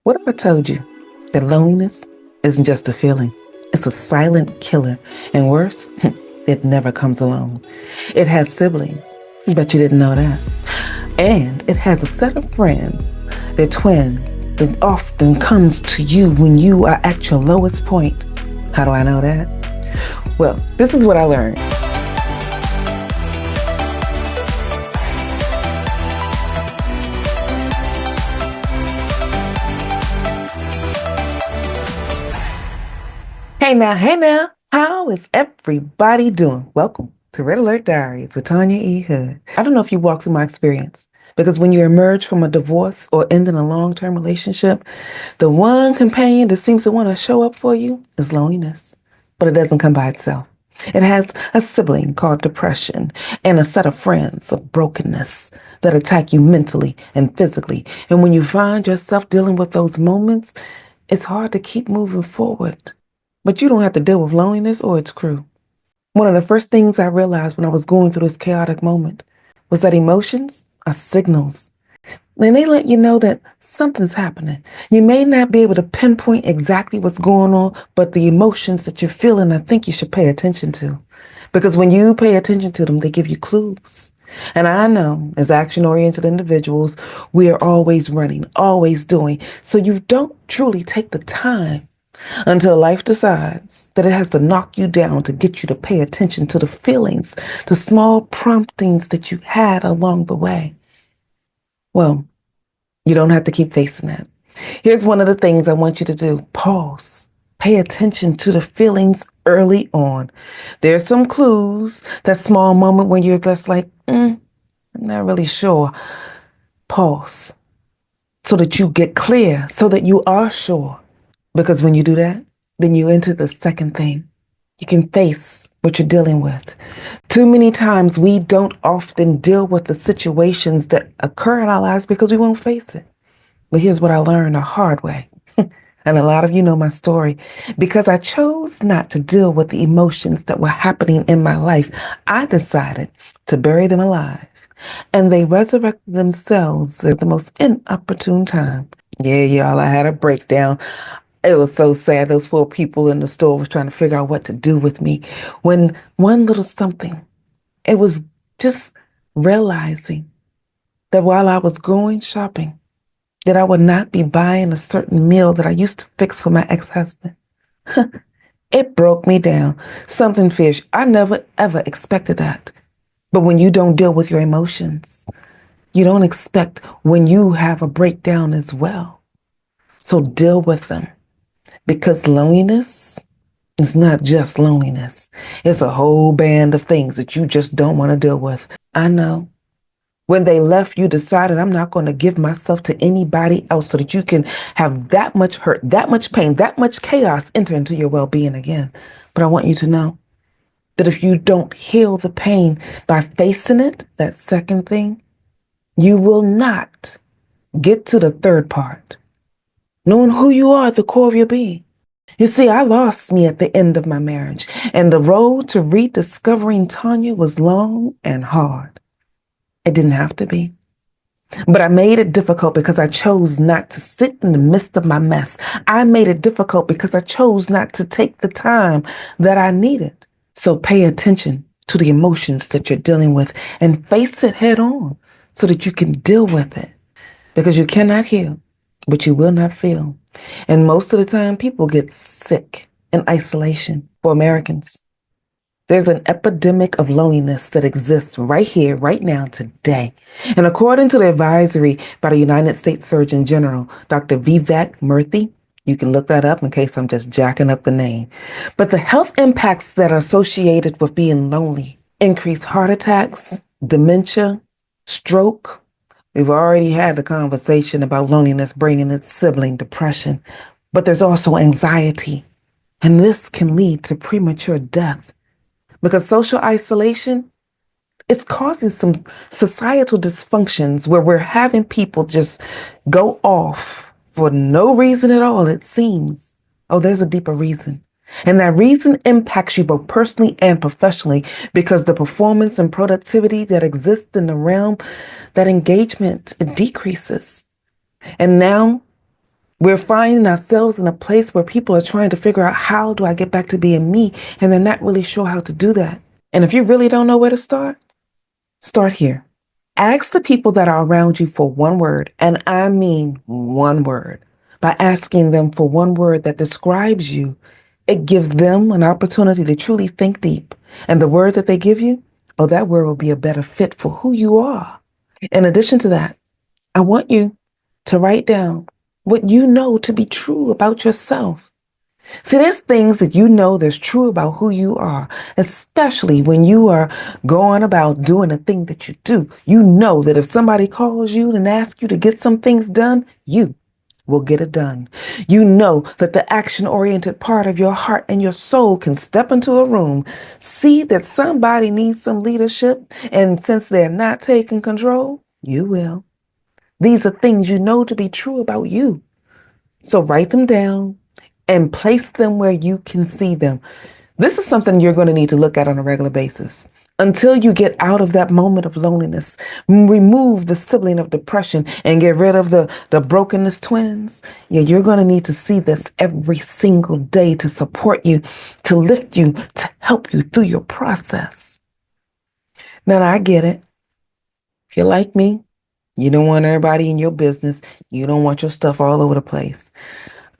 What if I told you that loneliness isn't just a feeling? It's a silent killer. And worse, it never comes alone. It has siblings. Bet you didn't know that. And it has a set of friends. They're twins. That often comes to you when you are at your lowest point. How do I know that? Well, this is what I learned. Hey now, how is everybody doing? Welcome to Red Alert Diaries with Tanya E. I don't know if you walked through my experience, because when you emerge from a divorce or end in a long-term relationship, the one companion that seems to want to show up for you is loneliness. But it doesn't come by itself. It has a sibling called depression and a set of friends of brokenness that attack you mentally and physically. And when you find yourself dealing with those moments, it's hard to keep moving forward. But you don't have to deal with loneliness or its crew. One of the first things I realized when I was going through this chaotic moment was that emotions are signals. And they let you know that something's happening. You may not be able to pinpoint exactly what's going on, but the emotions that you're feeling, I think you should pay attention to. Because when you pay attention to them, they give you clues. And I know, as action-oriented individuals, we are always running, always doing. So you don't truly take the time until life decides that it has to knock you down to get you to pay attention to the feelings, the small promptings that you had along the way. Well, you don't have to keep facing that. Here's one of the things I want you to do. Pause. Pay attention to the feelings early on. There's some clues, that small moment when you're just like, I'm not really sure. Pause so that you get clear, so that you are sure. Because when you do that, then you enter the second thing. You can face what you're dealing with. Too many times we don't often deal with the situations that occur in our lives because we won't face it. But here's what I learned the hard way. And a lot of you know my story. Because I chose not to deal with the emotions that were happening in my life, I decided to bury them alive. And they resurrected themselves at the most inopportune time. Yeah, y'all, I had a breakdown. It was so sad. Those poor people in the store was trying to figure out what to do with me. When one little something, it was just realizing that while I was going shopping, that I would not be buying a certain meal that I used to fix for my ex-husband. It broke me down. Something fierce. I never, ever expected that. But when you don't deal with your emotions, you don't expect when you have a breakdown as well. So deal with them. Because loneliness is not just loneliness. It's a whole band of things that you just don't want to deal with. I know. When they left, you decided, I'm not going to give myself to anybody else so that you can have that much hurt, that much pain, that much chaos enter into your well-being again. But I want you to know that if you don't heal the pain by facing it, that second thing, you will not get to the third part. Knowing who you are at the core of your being. You see, I lost me at the end of my marriage, and the road to rediscovering Tanya was long and hard. It didn't have to be. But I made it difficult because I chose not to sit in the midst of my mess. I made it difficult because I chose not to take the time that I needed. So pay attention to the emotions that you're dealing with and face it head on so that you can deal with it. Because you cannot heal, but you will not feel. And most of the time, people get sick in isolation. For Americans, there's an epidemic of loneliness that exists right here, right now, today. And according to the advisory by the United States Surgeon General, Dr. Vivek Murthy, you can look that up in case I'm just jacking up the name. But the health impacts that are associated with being lonely: increased heart attacks, dementia, stroke. We've already had the conversation about loneliness bringing its sibling, depression. But there's also anxiety. And this can lead to premature death. Because social isolation, it's causing some societal dysfunctions where we're having people just go off for no reason at all, it seems. Oh, there's a deeper reason. And that reason impacts you both personally and professionally because the performance and productivity that exists in the realm, that engagement, it decreases. And now We're finding ourselves in a place where people are trying to figure out, how do I get back to being me? And they're not really sure how to do that. And if you really don't know where to start here. Ask the people that are around you for one word, and I mean one word. By asking them for one word that describes you, it gives them an opportunity to truly think deep. And the word that they give you, oh, that word will be a better fit for who you are. In addition to that, I want you to write down what you know to be true about yourself. See, there's things that you know that's true about who you are, especially when you are going about doing a thing that you do. You know that if somebody calls you and asks you to get some things done, you will get it done. You know that the action-oriented part of your heart and your soul can step into a room, see that somebody needs some leadership, and since they're not taking control, you will. These are things you know to be true about you. So write them down and place them where you can see them. This is something you're going to need to look at on a regular basis. Until you get out of that moment of loneliness, remove the sibling of depression, and get rid of the brokenness twins. Yeah, you're going to need to see this every single day to support you, to lift you, to help you through your process. Now, I get it. If you're like me, you don't want everybody in your business. You don't want your stuff all over the place.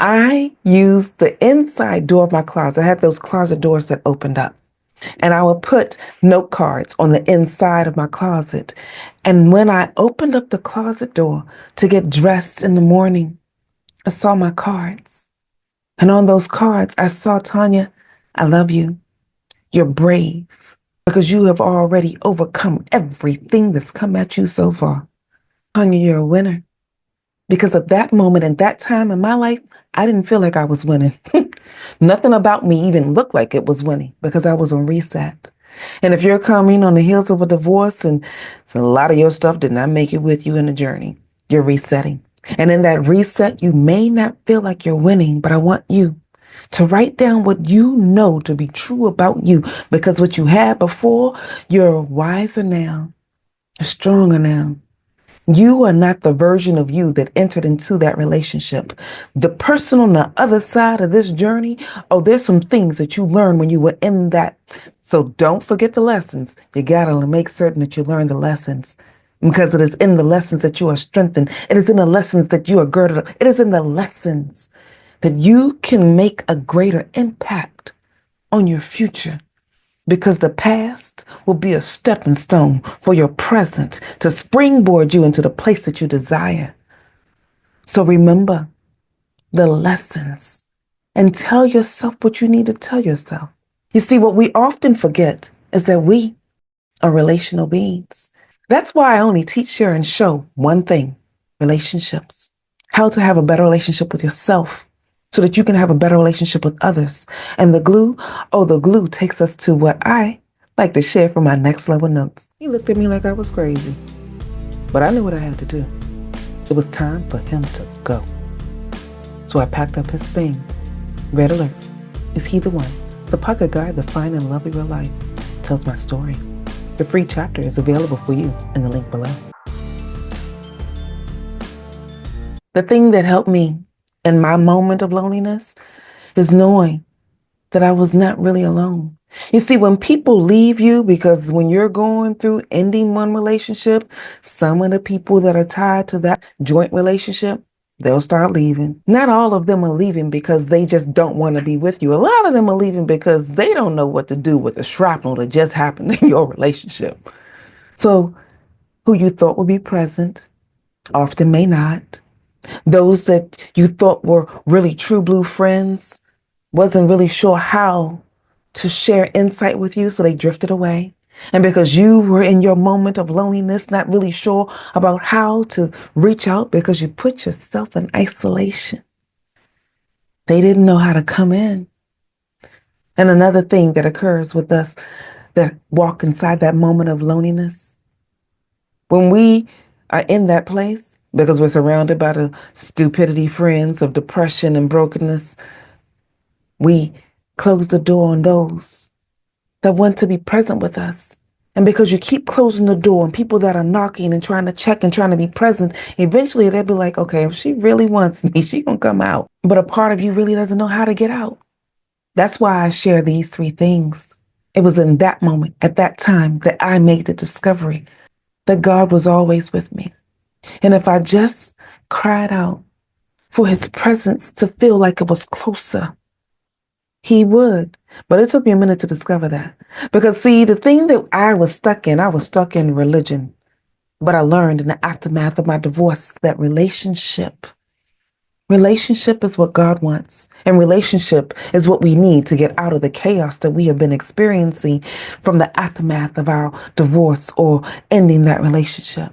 I used the inside door of my closet. I had those closet doors that opened up. And I would put note cards on the inside of my closet. And when I opened up the closet door to get dressed in the morning, I saw my cards. And on those cards, I saw, Tanya, I love you. You're brave because you have already overcome everything that's come at you so far. Tanya, you're a winner. Because at that moment and that time in my life, I didn't feel like I was winning. Nothing about me even looked like it was winning because I was on reset. And if you're coming on the heels of a divorce and so a lot of your stuff did not make it with you in the journey, you're resetting. And in that reset, you may not feel like you're winning, but I want you to write down what you know to be true about you, because what you had before, you're wiser now, stronger now. You are not the version of you that entered into that relationship. The person on the other side of this journey, oh, there's some things that you learned when you were in that. So don't forget the lessons. You got to make certain that you learn the lessons, because it is in the lessons that you are strengthened. It is in the lessons that you are girded up. It is in the lessons that you can make a greater impact on your future. Because the past will be a stepping stone for your present to springboard you into the place that you desire. So remember the lessons and tell yourself what you need to tell yourself. You see, what we often forget is that we are relational beings. That's why I only teach, share, and show one thing: relationships. How to have a better relationship with yourself, so that you can have a better relationship with others. And the glue, oh, the glue takes us to what I like to share from my next level notes. He looked at me like I was crazy, but I knew what I had to do. It was time for him to go. So I packed up his things. Red Alert. Is he the one? The pocket guide, the find and love of your life, tells my story. The free chapter is available for you in the link below. The thing that helped me in my moment of loneliness is knowing that I was not really alone. You see, when people leave you, because when you're going through ending one relationship, some of the people that are tied to that joint relationship, they'll start leaving. Not all of them are leaving because they just don't want to be with you. A lot of them are leaving because they don't know what to do with the shrapnel that just happened in your relationship. So who you thought would be present often may not. Those that you thought were really true blue friends wasn't really sure how to share insight with you, so they drifted away. And because you were in your moment of loneliness, not really sure about how to reach out because you put yourself in isolation, they didn't know how to come in. And another thing that occurs with us that walk inside that moment of loneliness, when we are in that place, because we're surrounded by the stupidity friends of depression and brokenness, we close the door on those that want to be present with us. And because you keep closing the door and people that are knocking and trying to check and trying to be present, eventually they'll be like, okay, if she really wants me, she gonna come out. But a part of you really doesn't know how to get out. That's why I share these three things. It was in that moment, at that time, that I made the discovery that God was always with me. And if I just cried out for his presence to feel like it was closer, he would. But it took me a minute to discover that. Because, see, the thing that I was stuck in religion. But I learned in the aftermath of my divorce that relationship is what God wants. And relationship is what we need to get out of the chaos that we have been experiencing from the aftermath of our divorce or ending that relationship.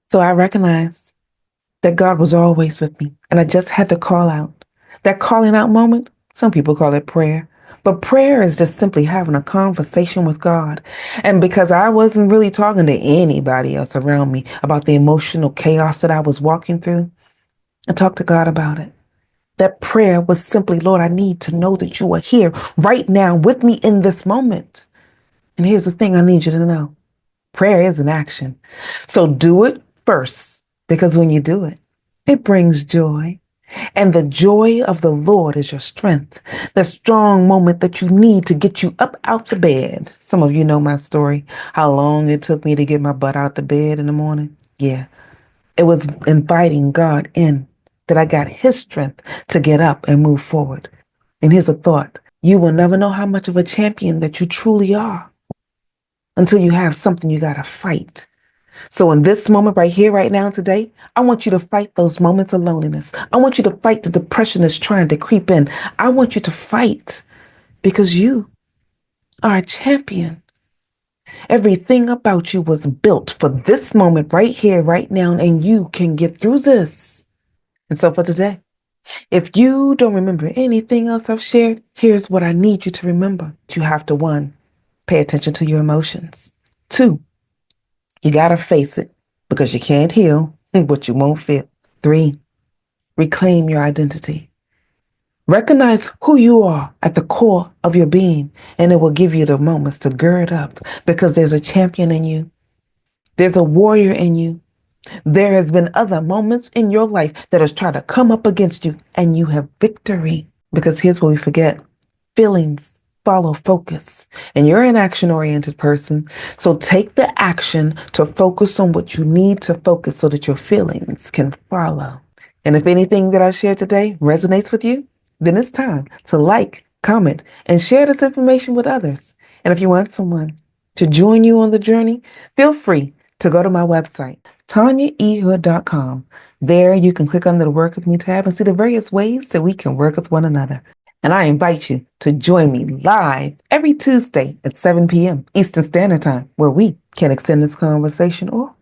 So I recognized that God was always with me. And I just had to call out. That calling out moment, some people call it prayer. But prayer is just simply having a conversation with God. And because I wasn't really talking to anybody else around me about the emotional chaos that I was walking through, I talked to God about it. That prayer was simply, Lord, I need to know that you are here right now with me in this moment. And here's the thing I need you to know. Prayer is an action. So do it first, because when you do it, it brings joy. And the joy of the Lord is your strength, the strong moment that you need to get you up out the bed. Some of you know my story, how long it took me to get my butt out the bed in the morning. Yeah, it was inviting God in that I got his strength to get up and move forward. And here's a thought. You will never know how much of a champion that you truly are until you have something you got to fight. So in this moment right here, right now, today, I want you to fight those moments of loneliness. I want you to fight the depression that's trying to creep in. I want you to fight because you are a champion. Everything about you was built for this moment right here, right now, and you can get through this. And so for today, if you don't remember anything else I've shared, here's what I need you to remember. You have to, 1, pay attention to your emotions. 2, you got to face it because you can't heal what you won't feel. 3, reclaim your identity. Recognize who you are at the core of your being, and it will give you the moments to gird up because there's a champion in you. There's a warrior in you. There has been other moments in your life that has tried to come up against you, and you have victory. Because here's what we forget. Feelings follow focus. And you're an action-oriented person. So take the action to focus on what you need to focus so that your feelings can follow. And if anything that I shared today resonates with you, then it's time to like, comment, and share this information with others. And if you want someone to join you on the journey, feel free to go to my website, TanyaEhood.com. There you can click on the Work With Me tab and see the various ways that we can work with one another. And I invite you to join me live every Tuesday at 7 p.m. Eastern Standard Time, where we can extend this conversation or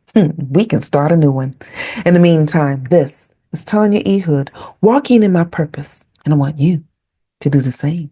we can start a new one. In the meantime, this is Tanya E. Hood, walking in my purpose, and I want you to do the same.